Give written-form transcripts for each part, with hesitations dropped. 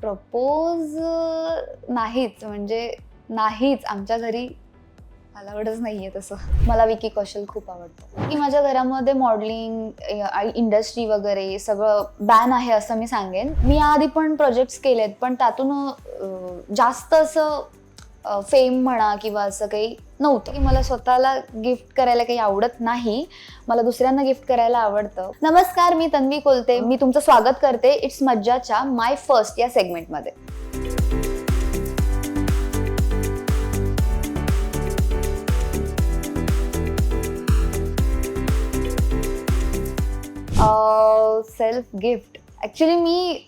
Propose नाहीच, म्हणजे नाहीच. आमच्या घरी अलाउडच नाहीये तसं. मला विकी कौशल खूप आवडतो. की माझ्या घरामध्ये मॉडेलिंग इंडस्ट्री वगैरे सगळं बॅन आहे असं मी सांगेन. मी आधी पण प्रोजेक्ट्स केलेत, पण त्यातून जास्त असं फेम म्हणा किंवा असं काही नव्हतं. की मला स्वतःला गिफ्ट करायला काही आवडत नाही, मला दुसऱ्यांना गिफ्ट करायला आवडतं. नमस्कार, मी तन्वी कोलते. मी तुमचं स्वागत करते इट्स मज्जाच्या माय फर्स्ट या सेगमेंटमध्ये. सेल्फ गिफ्ट ॲक्च्युली मी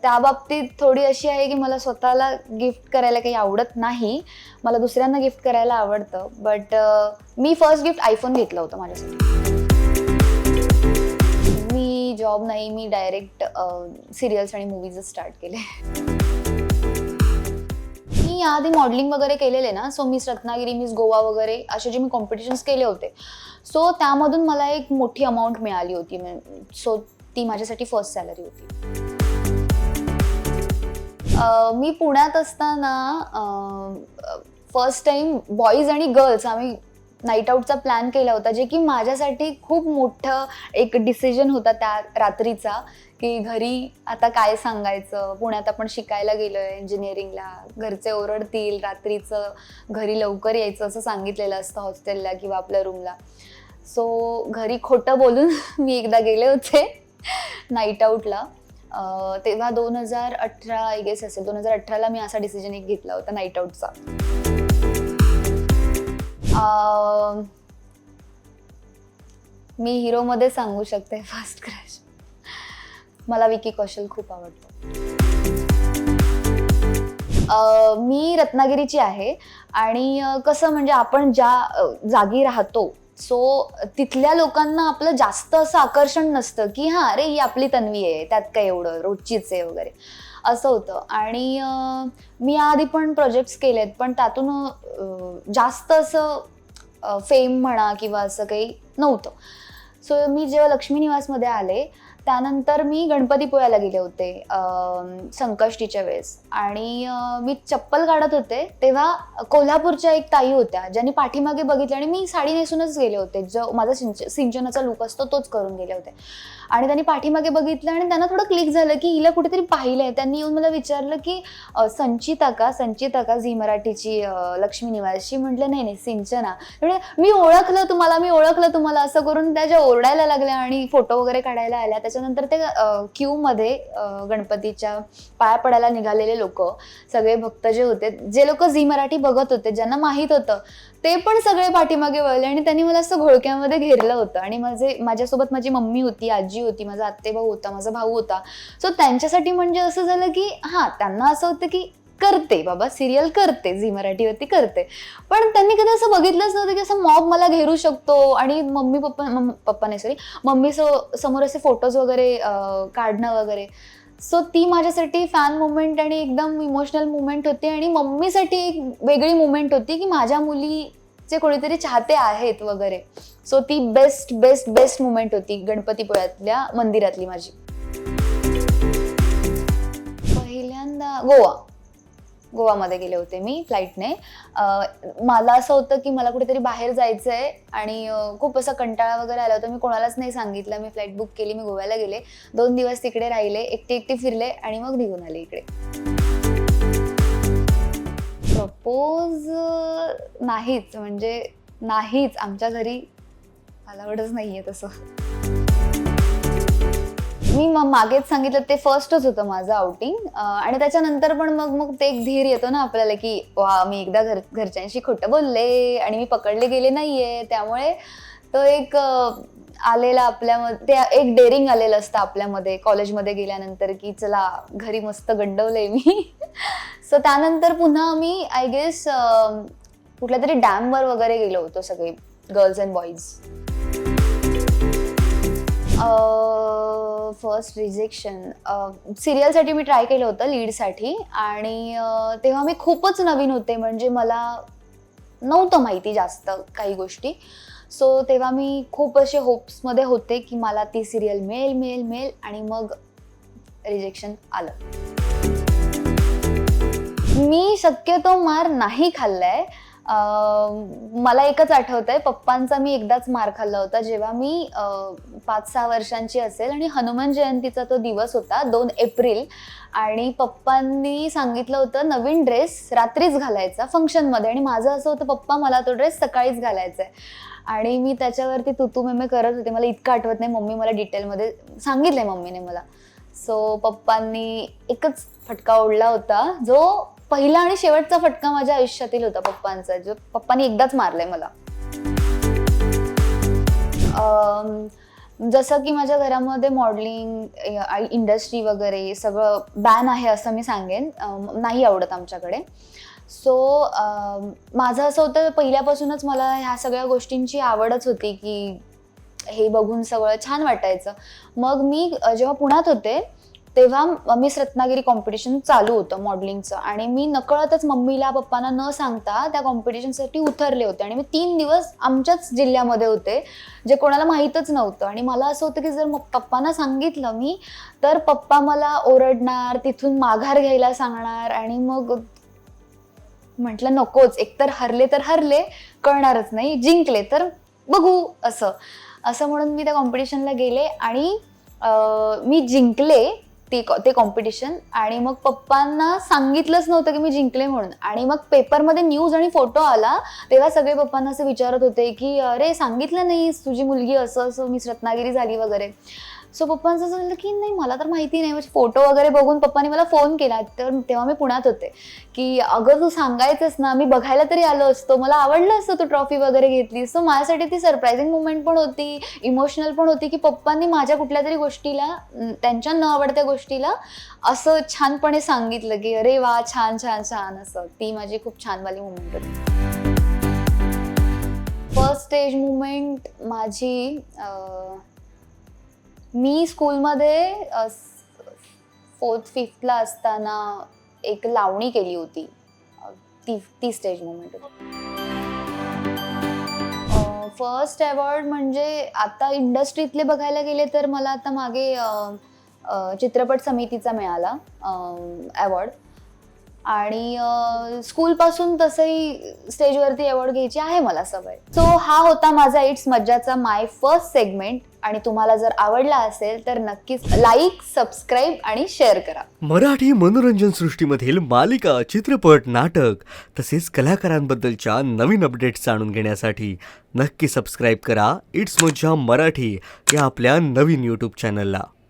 त्या बाबतीत थोडी अशी आहे की मला स्वतःला गिफ्ट करायला काही आवडत नाही, मला दुसऱ्यांना गिफ्ट करायला आवडतं. But me first gift iPhone घेतलं होतं माझ्यासाठी. मी जॉब नाही, मी डायरेक्ट सिरियल्स आणि मूवीजच स्टार्ट केले. मी आधी मॉडेलिंग वगैरे केलेले ना, so miss Ratnagiri, miss Goa वगैरे असे जे मी कॉम्पिटिशन्स केले होते, सो त्यामधून मला एक मोठी अमाऊंट मिळाली होती. सो ती माझ्यासाठी फर्स्ट सॅलरी होती. मी पुण्यात असताना फर्स्ट टाइम बॉईज आणि गर्ल्स आम्ही नाईट आऊटचा प्लॅन केला होता, जे की माझ्यासाठी खूप मोठं एक डिसिजन होता त्या रात्रीचा, की घरी आता काय सांगायचं. पुण्यात आपण शिकायला गेलोय इंजिनिअरिंगला, घरचे ओरडतील, रात्रीचं घरी लवकर यायचं असं सांगितलेलं असतं हॉस्टेलला किंवा आपल्या रूमला. सो घरी खोटं बोलून मी एकदा गेले होते नाईट आऊटला. तेव्हा 2018 आय गेस असेल, 2018ला मी असा डिसिजन एक घेतला होता नाईट आऊटचा. मी हिरोमध्ये सांगू शकते फर्स्ट क्रश. मला विकी कौशल खूप आवडतो. मी रत्नागिरीची आहे आणि कसं म्हणजे आपण ज्या जागी राहतो, सो तिथल्या लोकांना आपलं जास्त असं आकर्षण नसतं की हां अरे ही आपली तन्वी आहे, त्यात काय एवढं, रोजचीच आहे वगैरे असं होतं. आणि मी आधी पण प्रोजेक्ट्स केलेत, पण त्यातून जास्त असं फेम म्हणा किंवा असं काही नव्हतं. सो मी जेव्हा लक्ष्मी निवासमध्ये आले त्यानंतर मी गणपतीपुळ्याला गेले होते संकष्टीच्या वेळेस. आणि मी चप्पल काढत होते तेव्हा कोल्हापूरच्या एक ताई होत्या, ज्यांनी पाठीमागे बघितलं आणि मी साडी नेसूनच गेले होते, जो माझा सिंचनाचा लुक असतो तोच करून गेले होते. आणि त्यांनी पाठीमागे बघितलं आणि त्यांना थोडं क्लिक झालं की हिला कुठेतरी पाहिलंय. त्यांनी येऊन मला विचारलं की संचिता का झी मराठीची लक्ष्मी निवासची. म्हटलं नाही नाही सिंचना. म्हणजे मी ओळखलं तुम्हाला असं करून त्या ज्या ओरडायला लागल्या आणि फोटो वगैरे काढायला आल्या. त्याच्यानंतर ते क्यूमध्ये गणपतीच्या पाया पडायला निघालेले लोक, सगळे भक्त जे होते, जे लोक झी मराठी बघत होते, ज्यांना माहीत होतं, ते पण सगळे पाठीमागे वळले आणि त्यांनी मला असं घोळक्यामध्ये घेरलं होतं. आणि माझ्यासोबत माझी मम्मी होती, आजी होती, माझा आत्तेभाऊ होता, माझा भाऊ होता. सो त्यांच्यासाठी म्हणजे असं झालं की हां त्यांना असं होतं की करते बाबा, सिरियल करते, झी मराठीवरती करते. पण त्यांनी कधी असं बघितलंच नव्हतं की असं मॉब मला घेरू शकतो आणि मम्मी समोर असे फोटोज वगैरे काढणं वगैरे. सो ती माझ्यासाठी फॅन मुवमेंट आणि एकदम इमोशनल मुवमेंट होती. आणि मम्मीसाठी एक वेगळी मुवमेंट होती की माझ्या मुलीचे कोणीतरी चाहते आहेत वगैरे. सो ती बेस्ट मुवमेंट होती गणपतीपुळ्यातल्या मंदिरातली माझी. पहिल्यांदा गोवामध्ये गेले होते मी फ्लाईटने. मला असं होतं की मला कुठेतरी बाहेर जायचं आहे आणि खूप असा कंटाळा वगैरे आला होता. मी कोणालाच नाही सांगितलं. मी फ्लाईट बुक केली, मी गोव्याला गेले, 2 दिवस तिकडे राहिले, एकटी फिरले आणि मग निघून आले इकडे. प्रपोज नाहीच, म्हणजे नाहीच. आमच्या घरी अलाउडच नाहीये तसं. मी मागेच सांगितलं ते फर्स्टच होतं माझं आउटिंग. आणि त्याच्यानंतर पण मग ते एक धीर येतो ना आपल्याला की वा मी एकदा घरच्यांशी खोटं बोलले आणि मी पकडले गेले नाहीये. त्यामुळे तो एक आलेला आपल्यामध्ये, ते एक डेअरिंग आलेलं असतं आपल्यामध्ये कॉलेजमध्ये गेल्यानंतर की चला घरी मस्त गंडवलंय मी. सो त्यानंतर पुन्हा आम्ही आय गेस कुठल्या तरी डॅमवर वगैरे गेलो होतो सगळे girls and boys. First rejection सिरियलसाठी मी ट्राय केलं होतं लीडसाठी. आणि तेव्हा मी खूपच नवीन होते, म्हणजे मला नव्हतं माहिती जास्त काही गोष्टी. सो तेव्हा मी खूप असे होप्समध्ये होते की मला ती सिरियल मिळेल आणि मग रिजेक्शन आलं. मी शक्यतो मार नाही खाल्लाय. मला एकच आठवतंय, पप्पांचा मी एकदाच मार खाल्ला होता जेव्हा मी 5-6 वर्षांची असेल आणि हनुमान जयंतीचा तो दिवस होता 2 एप्रिल आणि पप्पांनी सांगितलं होतं नवीन ड्रेस रात्रीच घालायचा फंक्शनमध्ये आणि माझं असं होतं पप्पा मला तो ड्रेस सकाळीच घालायचा आहे आणि मी त्याच्यावरती तुतू मेमे करत होते. मला इतकं आठवत नाही, मम्मी मला डिटेलमध्ये सांगितलंय मम्मीने मला. सो पप्पांनी एकच फटका ओढला होता जो पहिला आणि शेवटचा फटका माझ्या आयुष्यातील होता पप्पांचा, जो पप्पांनी एकदाच मारलाय मला. जसं की माझ्या घरामध्ये मॉडेलिंग इंडस्ट्री वगैरे सगळं बॅन आहे असं मी सांगेन, नाही आवडत आमच्याकडे. सो माझं असं होतं पहिल्यापासूनच मला ह्या सगळ्या गोष्टींची आवडच होती की हे बघून सगळं छान वाटायचं. मग मी जेव्हा पुण्यात होते तेव्हा मिस रत्नागिरी कॉम्पिटिशन चालू होतं मॉडेलिंगचं आणि मी नकळतच मम्मीला पप्पांना न सांगता त्या कॉम्पिटिशनसाठी उतरले होते आणि मी 3 दिवस आमच्याच जिल्ह्यामध्ये होते जे कोणाला माहीतच नव्हतं आणि मला असं होतं की जर मग पप्पांना सांगितलं मी तर पप्पा मला ओरडणार, तिथून माघार घ्यायला सांगणार आणि मग म्हटलं नकोच, एकतर हरले तर हरले कळणारच नाही, जिंकले तर बघू असं म्हणून मी त्या कॉम्पिटिशनला गेले आणि मी जिंकले ते कॉम्पिटिशन आणि मग पप्पांना सांगितलंच नव्हतं की मी जिंकले म्हणून. आणि मग पेपरमध्ये न्यूज आणि फोटो आला तेव्हा सगळे पप्पांना असं विचारत होते की अरे सांगितलं नाहीस तुझी मुलगी असं मिस रत्नागिरी झाली वगैरे. सो पप्पांचं असं झालं की नाही मला तर माहिती नाही. म्हणजे फोटो वगैरे बघून पप्पांनी मला फोन केला, तर तेव्हा मी पुण्यात होते की अगं तू सांगायचंस ना, मी बघायला तरी आलो असतो, मला आवडलं असतं तू ट्रॉफी वगैरे घेतली. सो माझ्यासाठी ती सरप्रायझिंग मुवमेंट पण होती, इमोशनल पण होती की पप्पांनी माझ्या कुठल्या तरी गोष्टीला, त्यांच्या न आवडत्या गोष्टीला असं छानपणे सांगितलं की अरे वा छान छान छान असं. ती माझी खूप छानवाली मुवमेंट होती. फर्स्ट स्टेज मुवमेंट माझी मी स्कूलमध्ये 4th-5th ला असताना एक लावणी केली होती. ती स्टेज मुवमेंट होती. फर्स्ट अवॉर्ड म्हणजे आता इंडस्ट्रीतले बघायला गेले तर मला आता मागे चित्रपट समितीचा मिळाला अवॉर्ड आणि स्कूलपासून तसंही स्टेजवरती अवॉर्ड घ्यायची आहे मला सवय. सो हा होता माझा इट्स मज्जाचा माय फर्स्ट सेगमेंट आणि तुम्हाला जर आवडला असेल तर नक्कीच लाईक, सबस्क्राईब आणि शेअर करा. मराठी मनोरंजन सृष्टीमधील मालिका, चित्रपट, नाटक तसेच कलाकारांबद्दलच्या नवीन अपडेट्स जाणून घेण्यासाठी नक्की सबस्क्राईब करा इट्स मज्जा मराठी या आपल्या नवीन यूट्यूब चॅनलला.